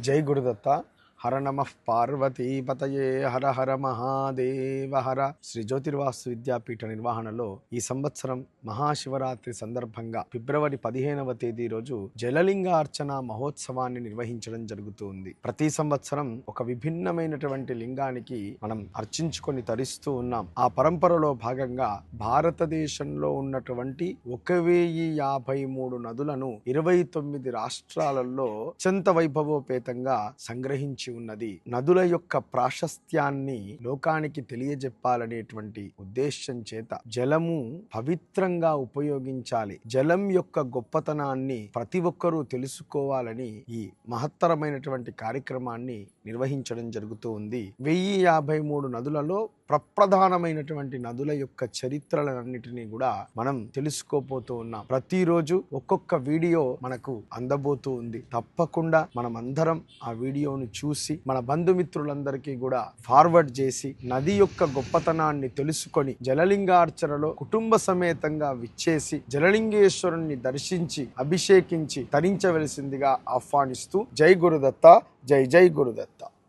జై గురుదత్త. హర నమః పార్వతీపతయే హర హర మహాదేవ హర. శ్రీ జ్యోతిర్వాస్తు విద్యాపీఠ నిర్వహణలో ఈ సంవత్సరం మహాశివరాత్రి సందర్భంగా ఫిబ్రవరి 15వ తేదీ రోజు జలలింగార్చన మహోత్సవాన్ని నిర్వహించడం జరుగుతుంది. ప్రతి సంవత్సరం ఒక విభిన్నమైనటువంటి లింగానికి మనం అర్చించుకొని తరిస్తూ ఉన్నాం. ఆ పరంపరలో భాగంగా భారతదేశంలో ఉన్నటువంటి 1053 నదులను 29 రాష్ట్రాలలో అత్యంత వైభవోపేతంగా సంగ్రహించి ఉన్నది. నదుల యొక్క ప్రాశస్త్యాన్ని లోకానికి తెలియజెప్పాలనేటువంటి ఉద్దేశం చేత జలము పవిత్రంగా ఉపయోగించాలి, జలం యొక్క గొప్పతనాన్ని ప్రతి ఒక్కరూ తెలుసుకోవాలని ఈ మహత్తరమైనటువంటి కార్యక్రమాన్ని నిర్వహించడం జరుగుతూ ఉంది. 1053 నదులలో ప్రప్రధానమైనటువంటి నదుల యొక్క చరిత్రలన్నిటినీ కూడా మనం తెలుసుకోబోతూ ఉన్నాం. ప్రతిరోజు ఒక్కొక్క వీడియో మనకు అందబోతూ ఉంది. తప్పకుండా మనం అందరం ఆ వీడియోను చూసి మన బంధుమిత్రులందరికీ కూడా ఫార్వర్డ్ చేసి నది యొక్క గొప్పతనాన్ని తెలుసుకొని జలలింగార్చనలో కుటుంబ సమేతంగా విచ్చేసి జలలింగేశ్వరుణ్ణి దర్శించి అభిషేకించి తరించవలసిందిగా ఆహ్వానిస్తూ జై గురుదత్త, జై జై గురుదత్త.